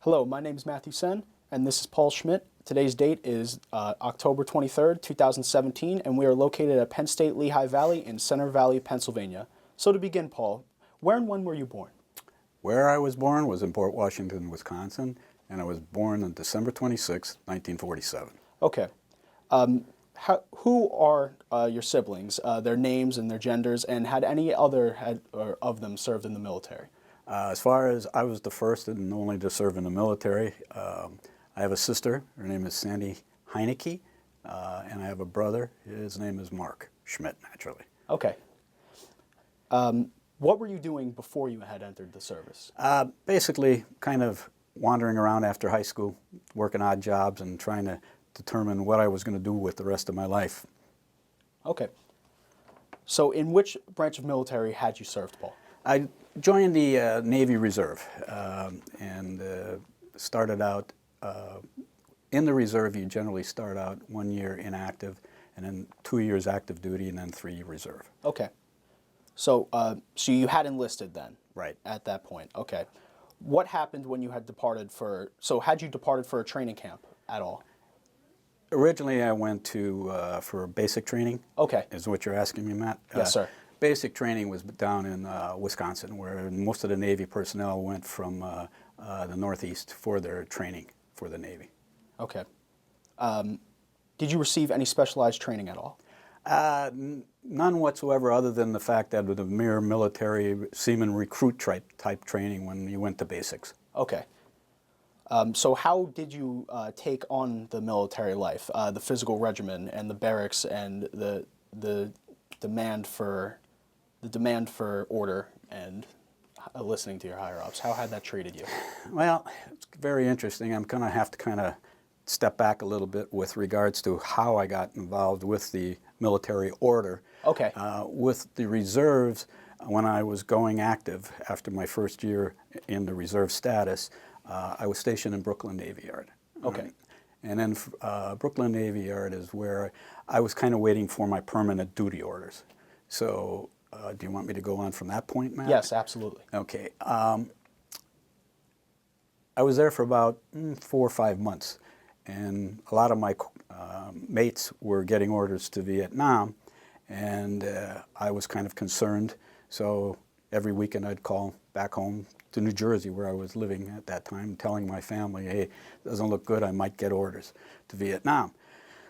Hello, my name is Matthew Sen, and this is Paul Schmit. Today's date is October 23rd, 2017, and we are located at Penn State Lehigh Valley in Center Valley, Pennsylvania. So to begin, Paul, where and when were you born? Where I was born was in Port Washington, Wisconsin, and I was born on December 26, 1947. Okay. Who are your siblings, their names and their genders, and had any other of them served in the military? As far as I was the first and only to serve in the military, I have a sister. Her name is Sandy Heineke, and I have a brother. His name is Mark Schmit, naturally. Okay. What were you doing before you had entered the service? Basically, kind of wandering around after high school, working odd jobs and trying to determine what I was going to do with the rest of my life. Okay. So in which branch of military had you served, Paul? I joined the Navy Reserve and started out in the reserve. You generally start out 1 year inactive, and then 2 years active duty, and then 3 reserve. Okay. So so you had enlisted then? Right. At that point. Okay. What happened when you had departed had you departed for a training camp at all? Originally, I went to for basic training. Okay. Is what you're asking me, Matt? Yes, sir. Basic training was down in Wisconsin, where most of the Navy personnel went from the Northeast for their training for the Navy. Okay. Did you receive any specialized training at all? None whatsoever, other than the fact that it was a mere military seaman recruit type training when you went to basics. Okay. So how did you take on the military life, the physical regimen and the barracks and the demand for order and listening to your higher ups? How had that treated you? Well, it's very interesting. I'm going to have to kind of step back a little bit with regards to how I got involved with the military order. Okay. With the reserves, when I was going active after my first year in the reserve status, I was stationed in Brooklyn Navy Yard. Okay. And then Brooklyn Navy Yard is where I was kind of waiting for my permanent duty orders. So do you want me to go on from that point, Matt? Yes, absolutely. Okay. I was there for about 4 or 5 months, and a lot of my mates were getting orders to Vietnam, and I was kind of concerned. So every weekend I'd call back home to New Jersey, where I was living at that time, telling my family, hey, it doesn't look good, I might get orders to Vietnam.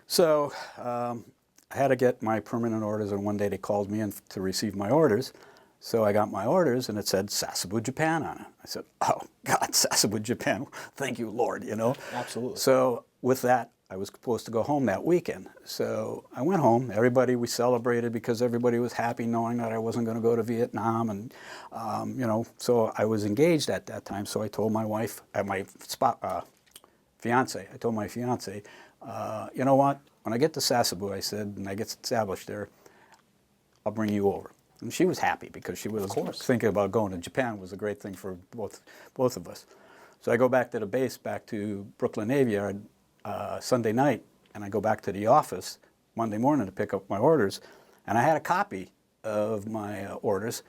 So I had to get my permanent orders, and one day they called me in to receive my orders. So I got my orders, and it said Sasebo, Japan on it. I said, oh, God, Sasebo, Japan, thank you, Lord, you know. Absolutely. So with that, I was supposed to go home that weekend. So I went home. We celebrated because everybody was happy knowing that I wasn't going to go to Vietnam. And, you know, so I was engaged at that time. So I told my wife, fiance, I told my fiance, you know what, when I get to Sasebo, I said, and I get established there, I'll bring you over. And she was happy because she was thinking about going to Japan. It was a great thing for both of us. So I go back to the base, back to Brooklyn Navy Yard, Sunday night, and I go back to the office Monday morning to pick up my orders, and I had a copy of my orders,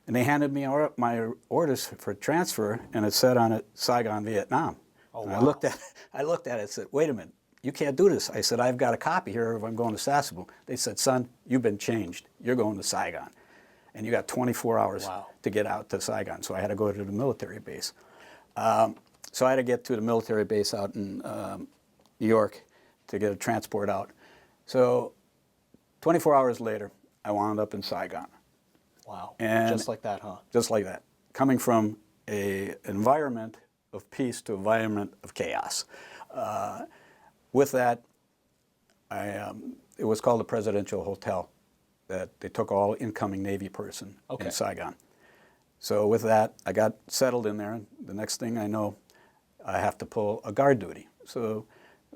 and they handed me my orders for transfer, and it said on it, Saigon, Vietnam. Oh, wow. wow. I looked at it and said, wait a minute, you can't do this. I said, I've got a copy here if I'm going to Sasebo. They said, son, you've been changed. You're going to Saigon. And you got 24 hours to get out to Saigon. So I had to go to the military base. So I had to get to the military base out in New York to get a transport out. So 24 hours later, I wound up in Saigon. Wow. And just like that, huh? Just like that. Coming from an environment of peace to an environment of chaos. With that, it was called the Presidential Hotel, that they took all incoming Navy person in Saigon. So with that, I got settled in there. The next thing I know, I have to pull a guard duty. So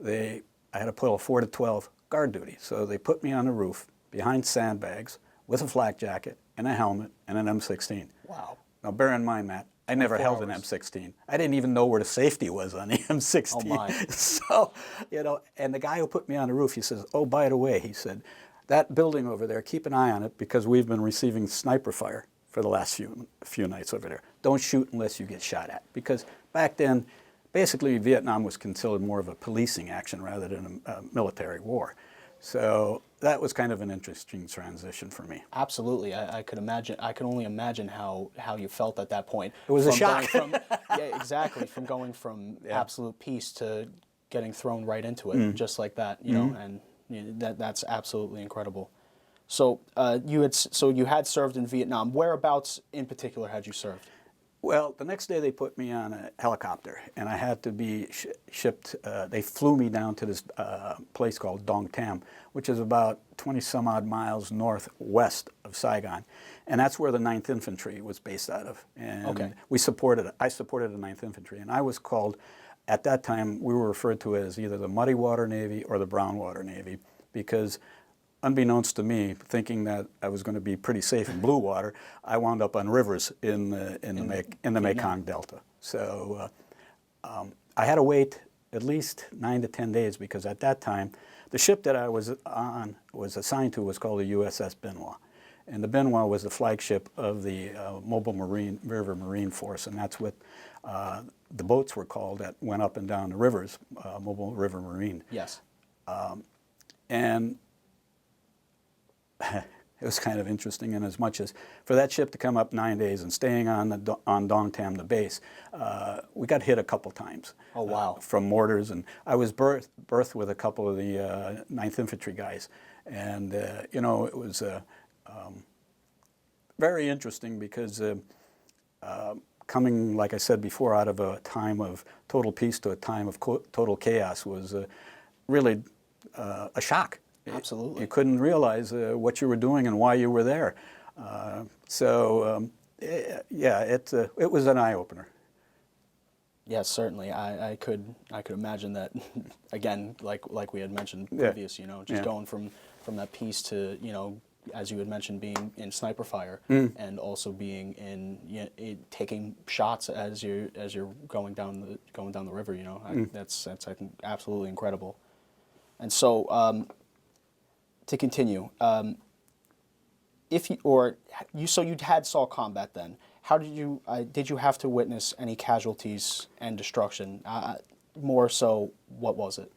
I had to pull a 4 to 12 guard duty. So they put me on the roof behind sandbags with a flak jacket and a helmet and an M16. Wow. Now bear in mind, Matt, I never held an M16. I didn't even know where the safety was on the M16. Oh my. So, you know, and the guy who put me on the roof, he says, oh, by the way, he said, that building over there, keep an eye on it because we've been receiving sniper fire for the last few nights over there. Don't shoot unless you get shot at. Because back then, basically Vietnam was considered more of a policing action rather than a military war. So that was kind of an interesting transition for me. Absolutely, I could imagine. I can only imagine how you felt at that point. It was a From shock. going from, yeah, exactly. From going from absolute peace to getting thrown right into it, just like that. You know, and that's absolutely incredible. So you had served in Vietnam. Whereabouts in particular had you served? Well, the next day they put me on a helicopter, and I had to be shipped. They flew me down to this place called Dong Tam, which is about 20 some odd miles northwest of Saigon, and that's where the 9th Infantry was based out of. And Okay. I supported the 9th Infantry, and I was called. At that time, we were referred to as either the Muddy Water Navy or the Brown Water Navy, because unbeknownst to me, thinking that I was going to be pretty safe in blue water, I wound up on rivers in the Mekong Delta. So I had to wait at least 9 to 10 days, because at that time, the ship that I was assigned to was called the USS Benoit. And the Benoit was the flagship of the Mobile River Marine Force, and that's what the boats were called that went up and down the rivers, Mobile River Marine. Yes. And it was kind of interesting, in as much as for that ship to come up 9 days and staying on Dong Tam, the base, we got hit a couple times. Oh, wow. From mortars, and I was berthed with a couple of the 9th Infantry guys, and you know, it was very interesting, because coming, like I said before, out of a time of total peace to a time of total chaos was really a shock. Absolutely. You couldn't realize what you were doing and why you were there. Yeah, it was an eye-opener. Yes, certainly. I could imagine that. Again, like we had mentioned previous, you know, just going from that piece to, you know, as you had mentioned, being in sniper fire and also being in, you know, taking shots as you're going down the river. You know, that's I think absolutely incredible. And so to continue, if you so you had saw combat then. How did you have to witness any casualties and destruction? More so, what was it?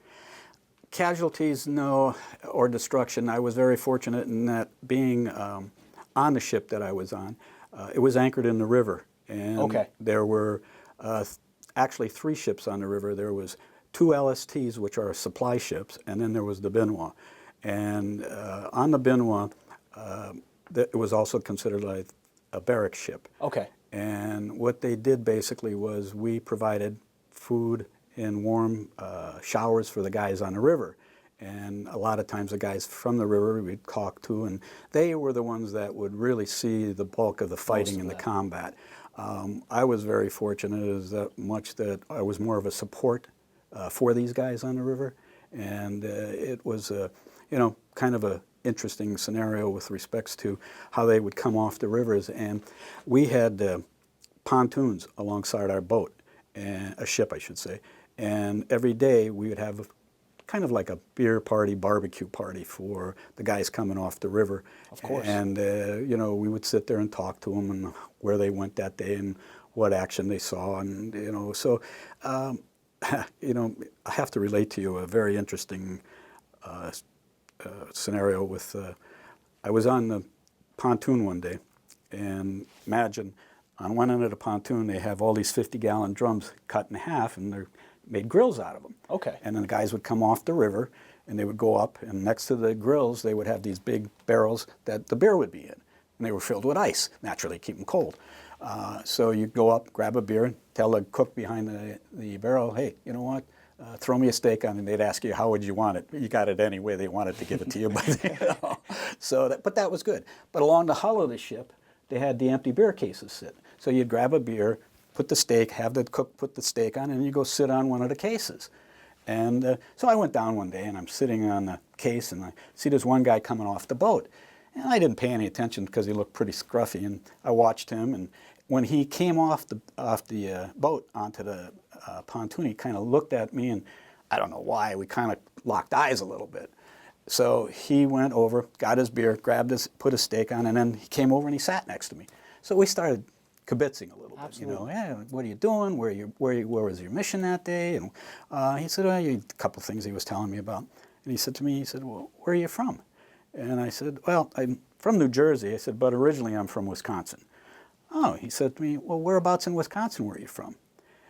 Casualties, no, or destruction. I was very fortunate in that, being on the ship that I was on, it was anchored in the river, and there were actually 3 ships on the river. There was 2 LSTs, which are supply ships, and then there was the Benoit. And on the Benoit, it was also considered like a barracks ship. Okay. And what they did basically was, we provided food and warm showers for the guys on the river. And a lot of times the guys from the river we'd talk to, and they were the ones that would really see the bulk of the fighting and the combat. I was very fortunate, as that much that I was more of a support for these guys on the river. And it was, you know, kind of a interesting scenario with respects to how they would come off the rivers. And we had pontoons alongside our boat, and a ship, I should say. And every day we would have kind of like a beer party, barbecue party for the guys coming off the river. Of course. And you know, we would sit there and talk to them, and where they went that day and what action they saw, and you know, so you know, I have to relate to you a very interesting scenario with, I was on the pontoon one day, and imagine, on one end of the pontoon they have all these 50-gallon drums cut in half, and they're made grills out of them. Okay. And then the guys would come off the river, and they would go up, and next to the grills they would have these big barrels that the beer would be in, and they were filled with ice, naturally keep them cold. So you go up, grab a beer, and tell the cook behind the barrel, hey, you know what? Throw me a steak on it, and they'd ask you, how would you want it? You got it any way they wanted to give it to you. But, you know, so but that was good. But along the hull of the ship, they had the empty beer cases sit. So you'd grab a beer, put the steak, have the cook put the steak on, and you go sit on one of the cases. And so I went down one day, and I'm sitting on the case, and I see this one guy coming off the boat. And I didn't pay any attention because he looked pretty scruffy, and I watched him. And when he came off the boat onto the pontoon, he kind of looked at me, and I don't know why, we kind of locked eyes a little bit. So he went over, got his beer, grabbed his, put a steak on, and then he came over and he sat next to me. So we started kibitzing a little bit. Absolutely. You know, hey, what are you doing? Where was your mission that day? And he said, well, a couple of things he was telling me about. And he said to me, he said, well, where are you from? And I said, well, I'm from New Jersey. I said, but originally I'm from Wisconsin. Oh, he said to me, well, whereabouts in Wisconsin were you from?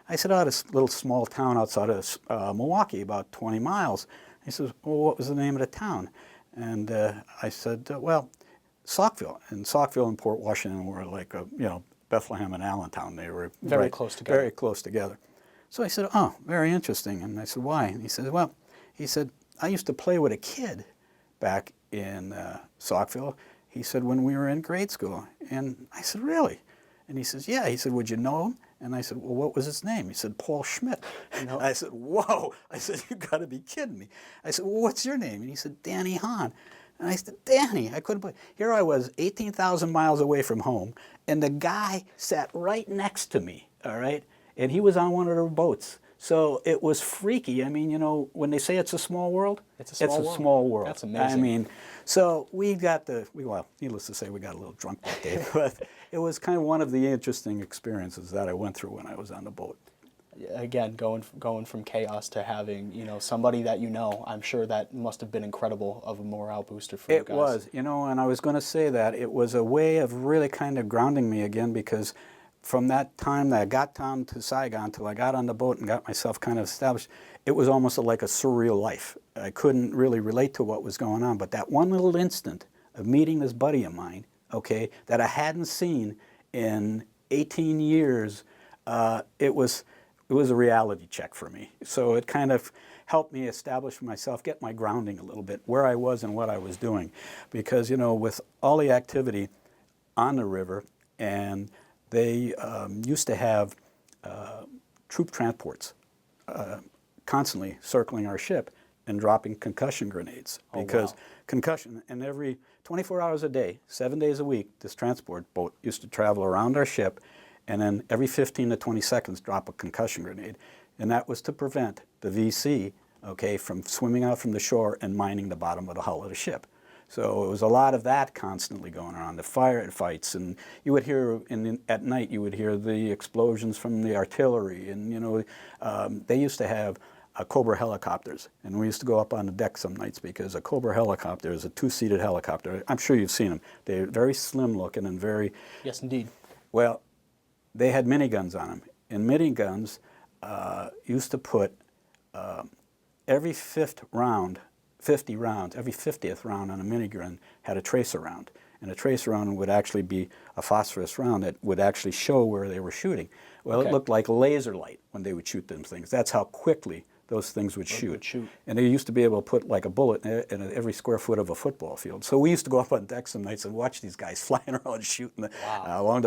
I said, oh, this little small town outside of Milwaukee, about 20 miles. He says, well, what was the name of the town? And I said, well, Saukville. And Saukville and Port Washington were like, Bethlehem and Allentown. They were Very close together. Very close together. So I said, oh, very interesting. And I said, why? And he said, well, I used to play with a kid back in Saukville. He said, when we were in grade school. And I said, really? And he says, yeah. He said, would you know him? And I said, well, what was his name? He said, Paul Schmit. No. I said, whoa. I said, you got to be kidding me. I said, well, what's your name? And he said, Danny Hahn. And I said, Danny, I couldn't believe. Here I was, 18,000 miles away from home, and the guy sat right next to me, all right? And he was on one of the boats. So it was freaky. I mean, you know, when they say it's a small world, It's a small world. That's amazing. I mean, so we got well, needless to say, we got a little drunk that day, but it was kind of one of the interesting experiences that I went through when I was on the boat. Again, going from chaos to having, you know, somebody that you know, I'm sure that must have been incredible of a morale booster for you guys. It was, you know, and I was going to say that it was a way of really kind of grounding me again, because from that time that I got down to Saigon till I got on the boat and got myself kind of established, it was almost like a surreal life. I couldn't really relate to what was going on, but that one little instant of meeting this buddy of mine, okay, that I hadn't seen in 18 years, it was a reality check for me. So it kind of helped me establish myself, get my grounding a little bit, where I was and what I was doing. Because, you know, with all the activity on the river, and they used to have troop transports constantly circling our ship and dropping concussion grenades. Because concussion, and every 24 hours a day, 7 days a week, this transport boat used to travel around our ship, and then every 15 to 20 seconds drop a concussion grenade. And that was to prevent the VC, okay, from swimming out from the shore and mining the bottom of the hull of the ship. So it was a lot of that constantly going on, the firefights, and you would hear, at night, you would hear the explosions from the artillery, and, you know, they used to have Cobra helicopters, and we used to go up on the deck some nights, because a Cobra helicopter is a two-seated helicopter. I'm sure you've seen them. They're very slim looking and very... Yes, indeed. Well, they had miniguns on them, and miniguns used to put every fifth round, 50 rounds, every 50th round on a minigun had a tracer round. And a tracer round would actually be a phosphorus round that would actually show where they were shooting. Well, Okay. It looked like laser light when they would shoot them things. That's how quickly those things would shoot. And they used to be able to put like a bullet in every square foot of a football field. So we used to go up on deck some nights and watch these guys flying around shooting along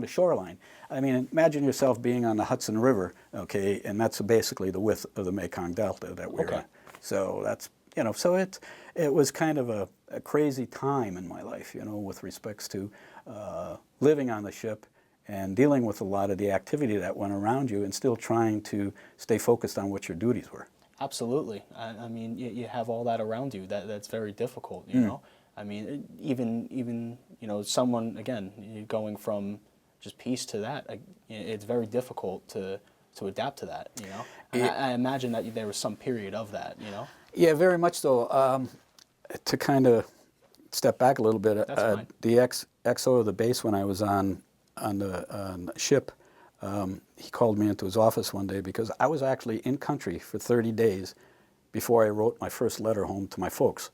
the shoreline. I mean, imagine yourself being on the Hudson River, okay, and that's basically the width of the Mekong Delta that we're in. So that's, you know, so it was kind of a crazy time in my life, you know, with respects to living on the ship and dealing with a lot of the activity that went around you, and still trying to stay focused on what your duties were. Absolutely. I mean, you have all that around you. That's very difficult, you know? I mean, even you know, someone, again, going from just peace to that, it's very difficult to adapt to that, you know? And I imagine that there was some period of that, you know? Yeah, very much so. To kind of step back a little bit, the XO of the base when I was on the ship, he called me into his office one day, because I was actually in country for 30 days before I wrote my first letter home to my folks.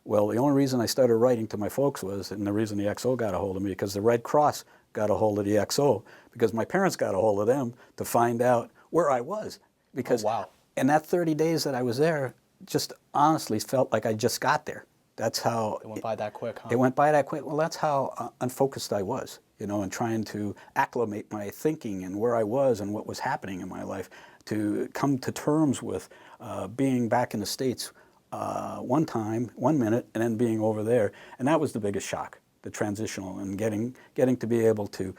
Well, the only reason I started writing to my folks was, and the reason the XO got a hold of me, because the Red Cross got a hold of the XO, because my parents got a hold of them to find out where I was. Because in that 30 days that I was there, just honestly felt like I just got there. That's how... It went by that quick, huh? It went by that quick. Well, that's how unfocused I was, you know, and trying to acclimate my thinking and where I was and what was happening in my life, to come to terms with being back in the States one time, 1 minute, and then being over there. And that was the biggest shock, the transitional, and getting to be able to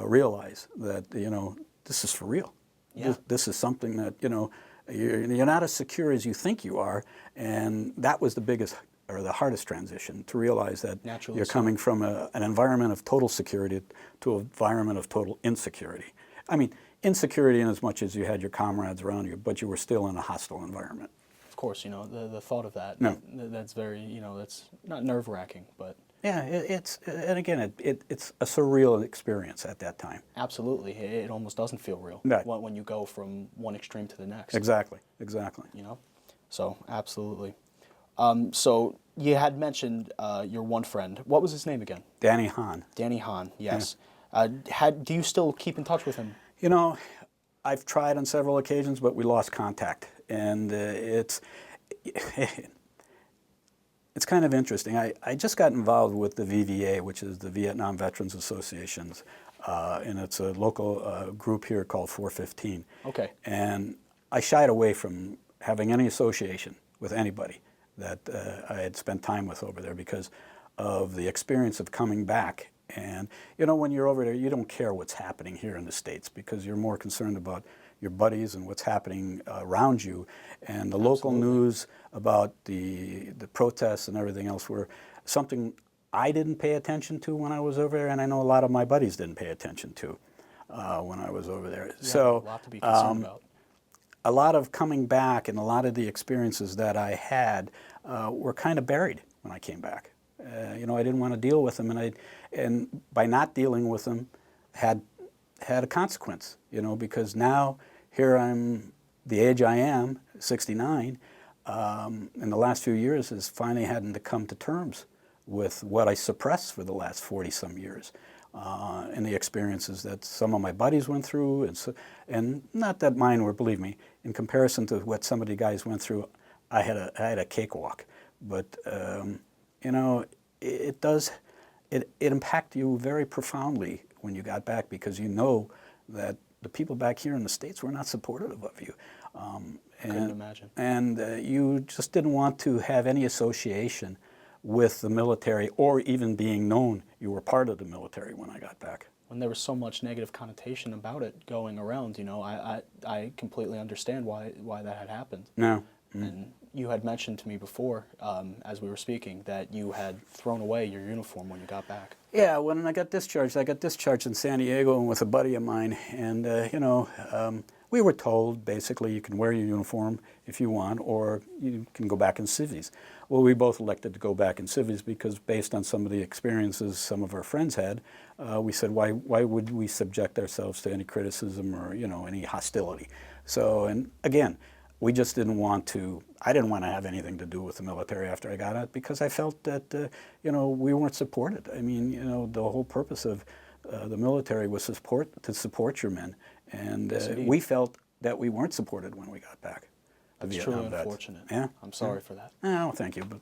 realize that, you know, this is for real. Yeah. This is something that, you know, you're not as secure as you think you are, and that was the biggest or the hardest transition, to realize that Naturally you're so. coming from an environment of total security to an environment of total insecurity. I mean, insecurity in as much as you had your comrades around you, but you were still in a hostile environment. Of course, the thought of that, No. that's very, that's not nerve-wracking, but Yeah, and again, it's a surreal experience at that time. absolutely, it almost doesn't feel real Right. when you go from one extreme to the next. Exactly, exactly. So absolutely. So you had mentioned your one friend. What was his name again? Danny Hahn. Danny Hahn. Yes. Do you still keep in touch with him? You know, I've tried on several occasions, but we lost contact, and it's kind of interesting. I just got involved with the VVA, which is the Vietnam Veterans Associations, and it's a local group here called 415. Okay. And I shied away from having any association with anybody that I had spent time with over there because of the experience of coming back. And, when you're over there, you don't care what's happening here in the States because you're more concerned about your buddies and what's happening around you. And the local news about the protests and everything else were something I didn't pay attention to when I was over there, and I know a lot of my buddies didn't pay attention to when I was over there. Yeah, So a lot to be concerned about. a lot of coming back and a lot of the experiences that I had were kind of buried when I came back. I didn't want to deal with them, and by not dealing with them, had a consequence. Because now here I'm the age I am, 69. In the last few years, is finally having to come to terms with what I suppressed for the last 40-some years, and the experiences that some of my buddies went through, and not that mine were, believe me, in comparison to what some of the guys went through, I had a cakewalk. But it impacted you very profoundly when you got back, because you know that the people back here in the States were not supportive of you. Couldn't imagine. And you just didn't want to have any association with the military, or even being known you were part of the military when I got back. When there was so much negative connotation about it going around, I completely understand why that had happened. No. And you had mentioned to me before, as we were speaking, that you had thrown away your uniform when you got back. Yeah, when I got discharged in San Diego with a buddy of mine, and we were told basically you can wear your uniform if you want, or you can go back in civvies. Well, we both elected to go back in civvies because, based on some of the experiences some of our friends had, we said, why would we subject ourselves to any criticism or any hostility? So, and again, we just didn't want to. I didn't want to have anything to do with the military after I got out, because I felt that we weren't supported. I mean, the whole purpose of the military was to support your men, and we felt that we weren't supported when we got back. That's truly unfortunate. Yeah, I'm sorry for that. No, thank you, but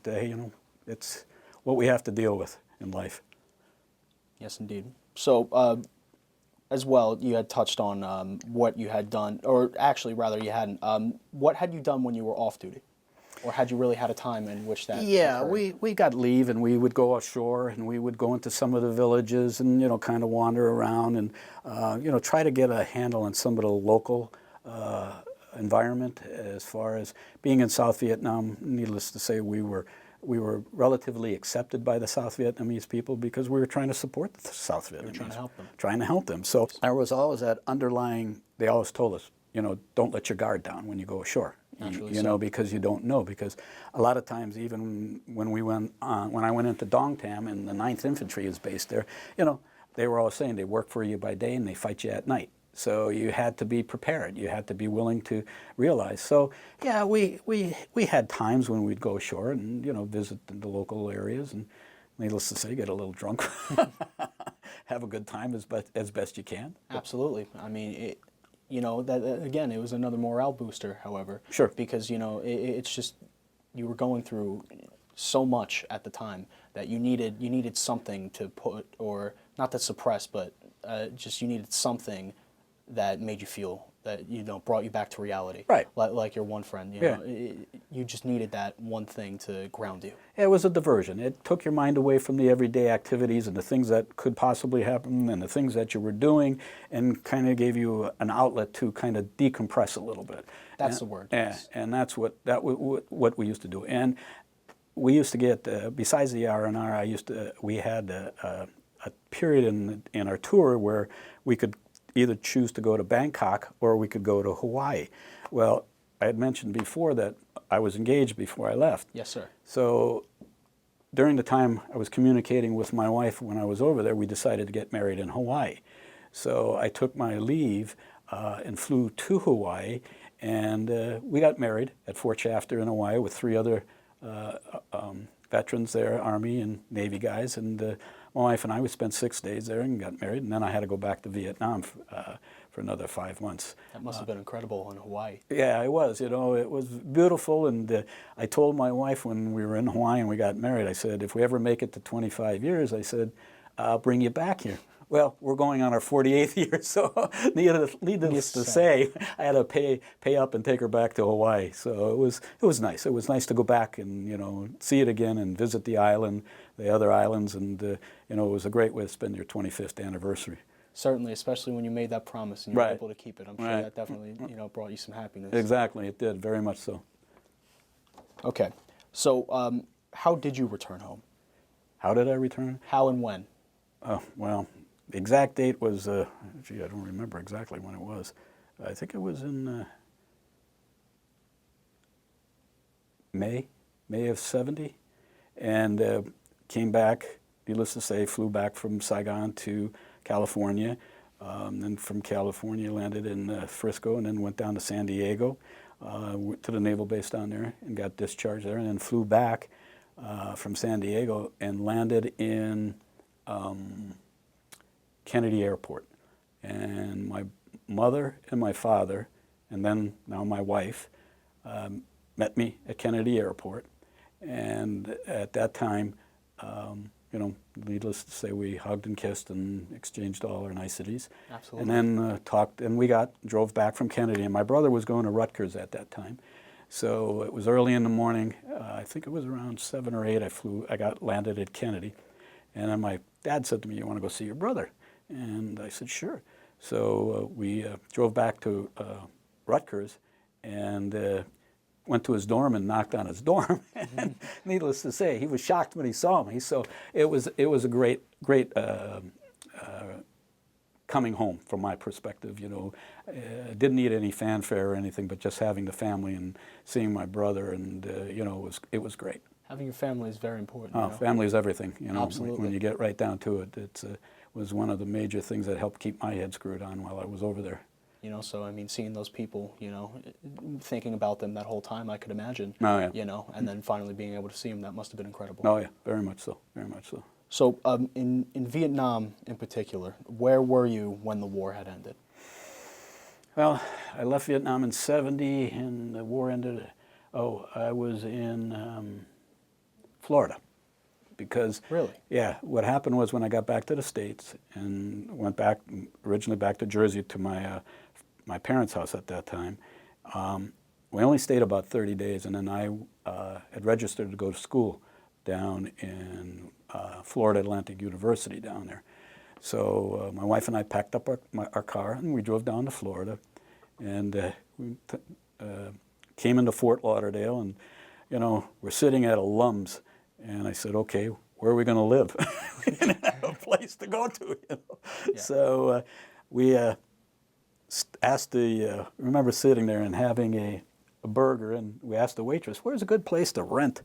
it's what we have to deal with in life. Yes, indeed. So, as well, you had touched on what you had done, or actually, rather, you hadn't. What had you done when you were off duty? Or had you really had a time in which that occurred? we got leave, and we would go ashore, and we would go into some of the villages and, kind of wander around and, try to get a handle on some of the local environment. As far as being in South Vietnam, needless to say, we were relatively accepted by the South Vietnamese people because we were trying to support the South Vietnamese. You were trying to help them. Trying to help them. So there was always that underlying, they always told us, don't let your guard down when you go ashore. Naturally You know, because you don't know. Because a lot of times, even when I went into Dong Tam and the 9th Infantry is based there, they were always saying they work for you by day and they fight you at night. So you had to be prepared. You had to be willing to realize. So yeah, we had times when we'd go ashore and visit the local areas, and needless to say, get a little drunk, have a good time as best you can. Absolutely. I mean, that again, it was another morale booster. However, Sure. Because it's just you were going through so much at the time that you needed something to put, or not to suppress, but just you needed something that made you feel that brought you back to reality. Right. Like your one friend. You just needed that one thing to ground you. It was a diversion. It took your mind away from the everyday activities and the things that could possibly happen and the things that you were doing, and kind of gave you an outlet to kind of decompress a little bit. That's the word. Yeah, and that's what we used to do. And we used to get, besides the R&R, we had a period in our tour where we could either choose to go to Bangkok or we could go to Hawaii. Well, I had mentioned before that I was engaged before I left. Yes, sir. So during the time I was communicating with my wife when I was over there, we decided to get married in Hawaii. So I took my leave and flew to Hawaii, and we got married at Fort Shafter in Hawaii with 3 other veterans there, Army and Navy guys, and my wife and I, we spent 6 days there and got married, and then I had to go back to Vietnam for another 5 months. That must have been incredible in Hawaii. Yeah, it was. You know, it was beautiful, and I told my wife when we were in Hawaii and we got married, I said, if we ever make it to 25 years, I said, I'll bring you back here. Well, we're going on our 48th year, so needless to say, I had to pay up and take her back to Hawaii. So it was nice. It was nice to go back and, you know, see it again and visit the island, the other islands, and you know, it was a great way to spend your 25th anniversary. Certainly, especially when you made that promise and you were Right. able to keep it. I'm sure Right. that definitely, you know, brought you some happiness. Exactly, it did, very much so. Okay. So, how did you return home? How did I return? How and when? Oh, well, the exact date was, gee, I don't remember exactly when it was. I think it was in May of '70, and came back, needless to say, flew back from Saigon to California, then from California landed in Frisco, and then went down to San Diego, went to the naval base down there, and got discharged there, and then flew back from San Diego and landed in Kennedy Airport. And my mother and my father, and then now my wife, met me at Kennedy Airport. And at that time, you know, needless to say, we hugged and kissed and exchanged all our niceties. Absolutely. And then talked, and we drove back from Kennedy. And my brother was going to Rutgers at that time. So it was early in the morning. I think it was around 7 or 8. Landed at Kennedy. And then my dad said to me, "You want to go see your brother?" And I said, "Sure." So we drove back to Rutgers and went to his dorm and knocked on his dorm. And needless to say, he was shocked when he saw me. So it was a great coming home from my perspective. You know, didn't need any fanfare or anything, but just having the family and seeing my brother, and you know, it was great. Having your family is very important. Oh, you know? family is everything. You know, Absolutely. when you get right down to it, it was one of the major things that helped keep my head screwed on while I was over there. You know, so I mean, seeing those people, you know, thinking about them that whole time, I could imagine. Oh, yeah. You know, and then finally being able to see them, that must have been incredible. Oh yeah, very much so, very much so. So, in Vietnam in particular, where were you when the war had ended? Well, I left Vietnam in '70, and the war ended. Oh, I was in Florida, because Really? yeah, what happened was when I got back to the States and went back originally back to Jersey to my parents' house at that time, we only stayed about 30 days, and then I had registered to go to school down in Florida Atlantic University down there. So my wife and I packed up our car and we drove down to Florida, and we came into Fort Lauderdale, and you know, we're sitting at Alums, and I said, "Okay, where are we going to live?" We didn't have a place to go to, you know. Yeah. So we asked remember sitting there and having a burger, and we asked the waitress, "Where's a good place to rent?"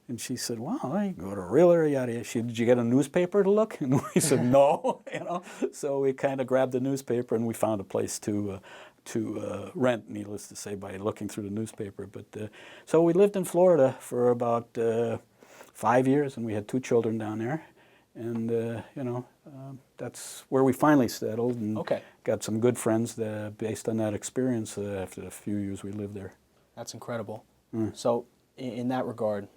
And she said, "Well, I can go to Realtor, yada yada." Did you get a newspaper to look? And we said, "No," you know. So we kind of grabbed the newspaper, and we found a place to rent, needless to say, by looking through the newspaper. But so we lived in Florida for about 5 years, and we had 2 children down there. And you know, that's where we finally settled, and Okay. got some good friends based on that experience after the few years we lived there. That's incredible. So, in that regard,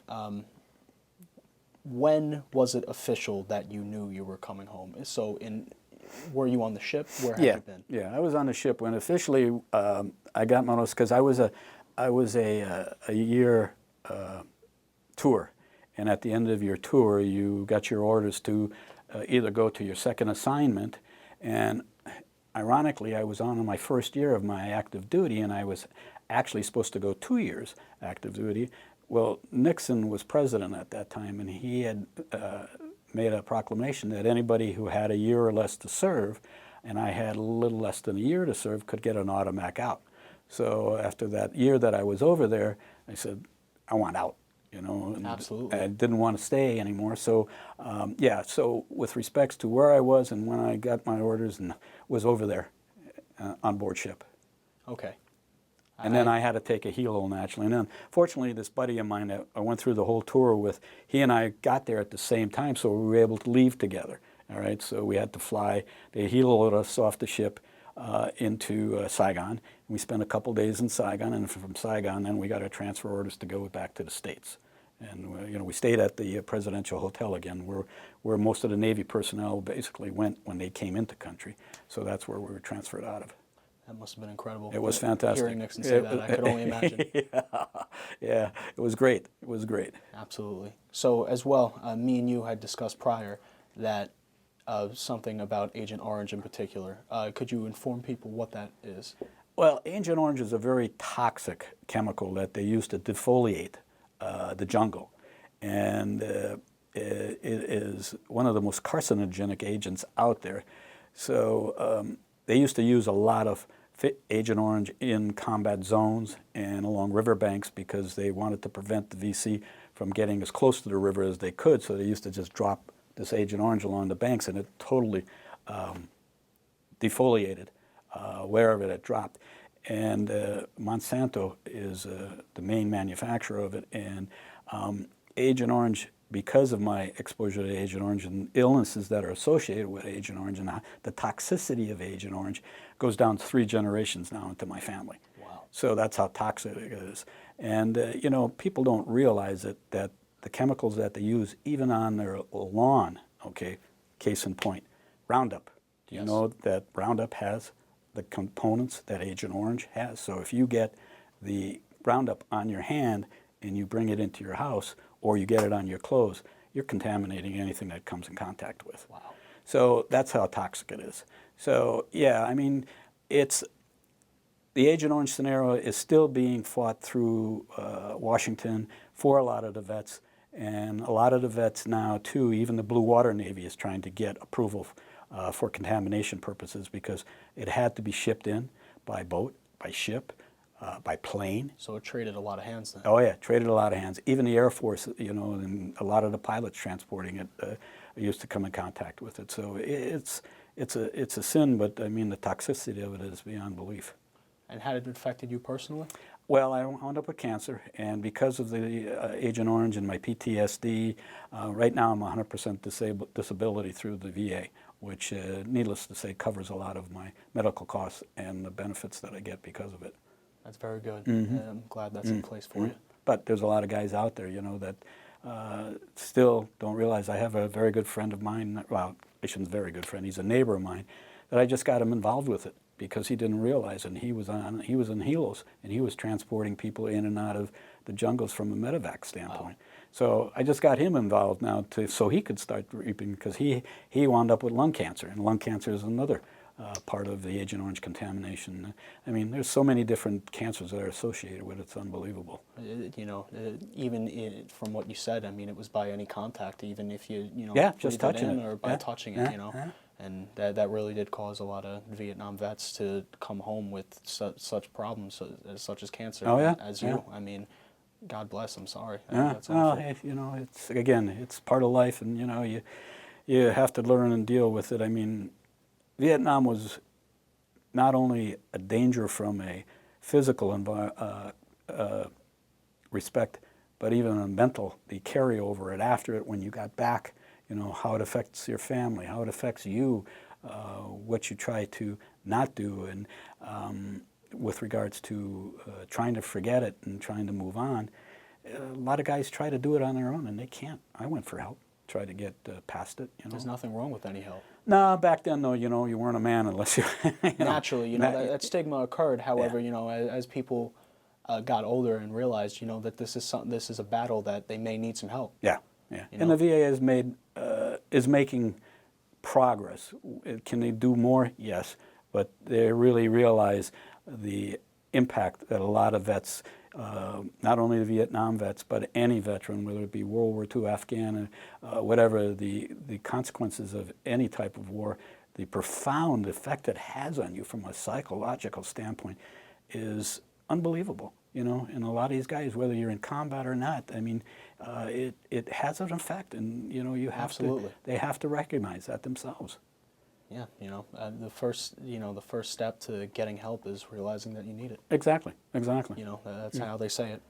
when was it official that you knew you were coming home? So, were you on the ship? Where had you been? Yeah, I was on the ship when officially I got my notice, because I was a year tour, and at the end of your tour, you got your orders to either go to your second assignment, and ironically, I was on my first year of my active duty, and I was actually supposed to go 2 years active duty. Well, Nixon was president at that time, and he had made a proclamation that anybody who had a year or less to serve, and I had a little less than a year to serve, could get an automatic out. So after that year that I was over there, I said, I want out. You know, and Absolutely. I didn't want to stay anymore. So, yeah. So, with respects to where I was and when I got my orders, and was over there on board ship. Okay. And then I had to take a helo naturally. And then, fortunately, this buddy of mine that I went through the whole tour with, he and I got there at the same time, so we were able to leave together. All right, so we had to fly. They heloed us off the ship into Saigon. And we spent a couple days in Saigon, and from Saigon, then we got our transfer orders to go back to the States. And you know, we stayed at the presidential hotel again, where most of the Navy personnel basically went when they came into country. So that's where we were transferred out of. That must have been incredible. It was fantastic. Hearing Nixon say that, I could only imagine. Yeah, it was great. It was great. Absolutely. So as well, me and you had discussed prior that something about Agent Orange in particular. Could you inform people what that is? Well, Agent Orange is a very toxic chemical that they use to defoliate the jungle. And it is one of the most carcinogenic agents out there. So they used to use a lot of Agent Orange in combat zones and along riverbanks because they wanted to prevent the VC from getting as close to the river as they could. So they used to just drop this Agent Orange along the banks, and it totally defoliated wherever it dropped. And Monsanto is the main manufacturer of it. And Agent Orange, because of my exposure to Agent Orange and illnesses that are associated with Agent Orange and the toxicity of Agent Orange, goes down 3 generations now into my family. Wow. So that's how toxic it is. And, you know, people don't realize that the chemicals that they use, even on their lawn, okay, case in point, Roundup. Do you Yes. know that Roundup has the components that Agent Orange has? So if you get the Roundup on your hand and you bring it into your house, or you get it on your clothes, you're contaminating anything that comes in contact with. Wow. So that's how toxic it is. So yeah, I mean, it's the Agent Orange scenario is still being fought through Washington for a lot of the vets, and a lot of the vets now too, even the Blue Water Navy is trying to get approval for contamination purposes because it had to be shipped in by boat, by ship, by plane. So it traded a lot of hands then. Oh yeah, traded a lot of hands. Even the Air Force, you know, and a lot of the pilots transporting it used to come in contact with it. So it's a sin, but I mean the toxicity of it is beyond belief. And how did it affect you personally? Well, I wound up with cancer, and because of the Agent Orange and my PTSD, right now I'm 100% disability through the VA, which, needless to say, covers a lot of my medical costs and the benefits that I get because of it. That's very good. Mm-hmm. I'm glad that's in place for you. But there's a lot of guys out there, you know, that still don't realize. I have a very good friend of mine, well, I shouldn't say very good friend, he's a neighbor of mine, that I just got him involved with it because he didn't realize, and he was in helos, and he was transporting people in and out of the jungles from a medevac standpoint. Wow. So I just got him involved now so he could start reaping, because he wound up with lung cancer, and lung cancer is another part of the Agent Orange contamination. I mean, there's so many different cancers that are associated with it. It's unbelievable. You know, even from what you said, I mean, it was by any contact, even if you know, yeah, just touching it, it, or by touching it, you know. And that really did cause a lot of Vietnam vets to come home with such problems, such as cancer. Oh yeah, as you. I mean, God bless. I'm sorry. Yeah. That's well, awful. you know, it's part of life, and you know, you have to learn and deal with it. I mean, Vietnam was not only a danger from a physical respect, but even a mental, the carryover it after it when you got back, you know, how it affects your family, how it affects you, what you try to not do, and with regards to trying to forget it and trying to move on. A lot of guys try to do it on their own, and they can't. I went for help, try to get past it. You know? There's nothing wrong with any help. No, back then, though, you know, you weren't a man unless you... Naturally, you know, that stigma occurred. However, you know, as people got older and realized, you know, that this is a battle that they may need some help. Yeah, yeah. You And know? the VA is making progress. Can they do more? Yes. But they really realize the impact that a lot of vets not only the Vietnam vets, but any veteran, whether it be World War II, Afghan, whatever, the consequences of any type of war, the profound effect it has on you from a psychological standpoint is unbelievable. You know, and a lot of these guys, whether you're in combat or not, I mean, it has an effect, and you know, you have Absolutely. they have to recognize that themselves. Yeah, you know, the first step to getting help is realizing that you need it. Exactly, exactly. You know, that's how they say it.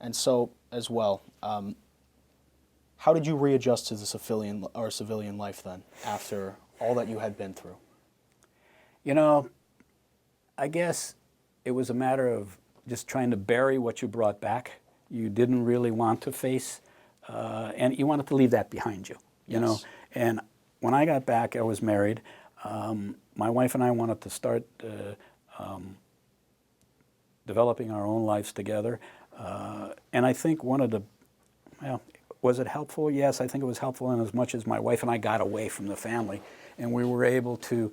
And so, as well, how did you readjust to the civilian life then, after all that you had been through? You know, I guess it was a matter of just trying to bury what you brought back. You didn't really want to face, and you wanted to leave that behind you. You know, and when I got back, I was married. My wife and I wanted to start developing our own lives together, and I think one of the, well, was it helpful? Yes, I think it was helpful in as much as my wife and I got away from the family, and we were able to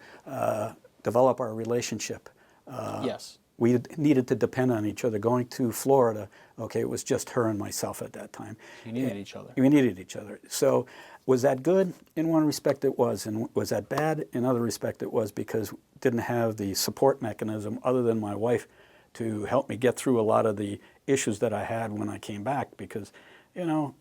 develop our relationship. Yes. We needed to depend on each other. Going to Florida, okay, it was just her and myself at that time. You needed each other. We needed each other. So was that good? In one respect it was. And was that bad? In other respect it was, because we didn't have the support mechanism other than my wife to help me get through a lot of the issues that I had when I came back, because, you know,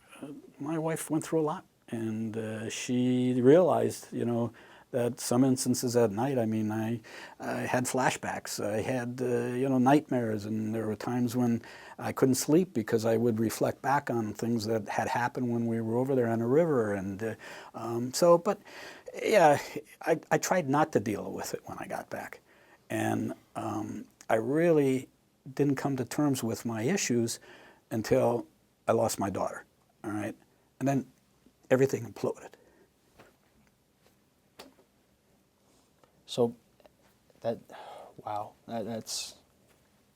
my wife went through a lot. And she realized, you know, that some instances at night, I mean, I had flashbacks. I had, you know, nightmares, and there were times when I couldn't sleep because I would reflect back on things that had happened when we were over there on the river. And but yeah, I tried not to deal with it when I got back. And I really didn't come to terms with my issues until I lost my daughter, all right? And then everything imploded. So, wow, that's,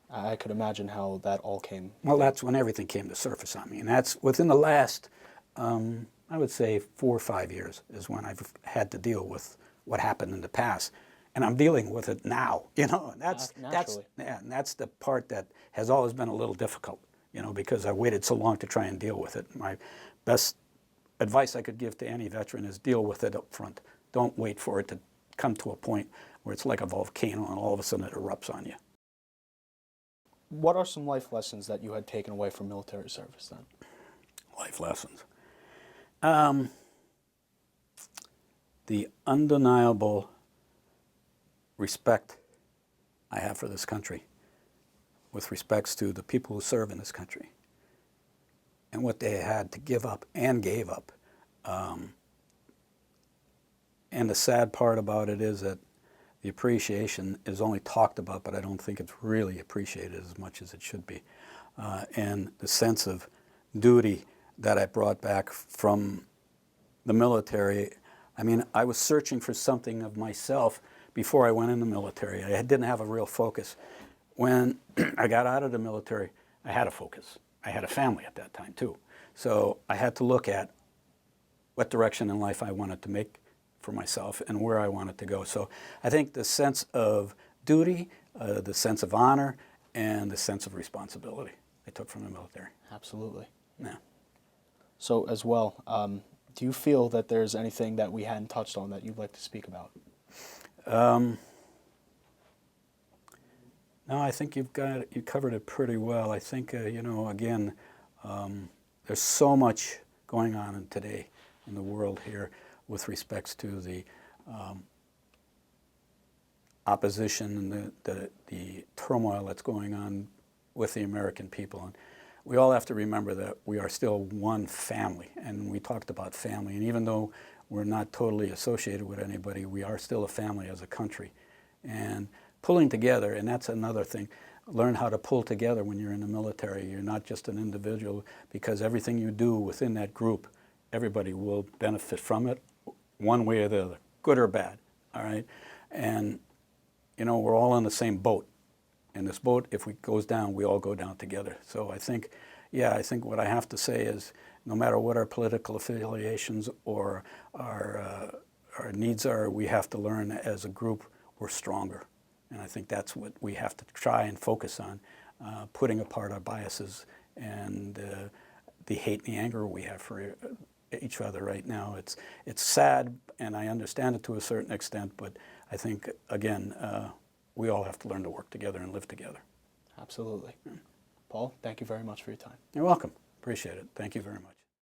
I could imagine how that all came. Well, that's when everything came to surface on me, and that's within the last, I would say, 4 or 5 years is when I've had to deal with what happened in the past, and I'm dealing with it now. You know, and that's the part that has always been a little difficult. You know, because I waited so long to try and deal with it. My best advice I could give to any veteran is deal with it up front. Don't wait for it to come to a point where it's like a volcano and all of a sudden it erupts on you. What are some life lessons that you had taken away from military service then? Life lessons. The undeniable respect I have for this country, with respects to the people who serve in this country, and what they had to give up and gave up. And the sad part about it is that the appreciation is only talked about, but I don't think it's really appreciated as much as it should be. And the sense of duty that I brought back from the military, I mean, I was searching for something of myself before I went in the military. I didn't have a real focus. When I got out of the military, I had a focus. I had a family at that time too. So I had to look at what direction in life I wanted to make for myself and where I wanted to go. So I think the sense of duty, the sense of honor, and the sense of responsibility I took from the military. Absolutely. Yeah. So as well, do you feel that there's anything that we hadn't touched on that you'd like to speak about? No, I think you covered it pretty well. I think, you know, again, there's so much going on today in the world here with respects to the opposition and the turmoil that's going on with the American people. And we all have to remember that we are still one family, and we talked about family. And even though we're not totally associated with anybody, we are still a family as a country. And pulling together, and that's another thing, learn how to pull together when you're in the military. You're not just an individual, because everything you do within that group, everybody will benefit from it one way or the other, good or bad, all right? And, you know, we're all in the same boat. And this boat, if it goes down, we all go down together. So I think, yeah, I think what I have to say is, no matter what our political affiliations or our needs are, we have to learn as a group we're stronger. And I think that's what we have to try and focus on. putting apart our biases and the hate and the anger we have for each other right now. It's sad, and I understand it to a certain extent, but I think, again, we all have to learn to work together and live together. Absolutely. Paul, thank you very much for your time. You're welcome. Appreciate it. Thank you very much.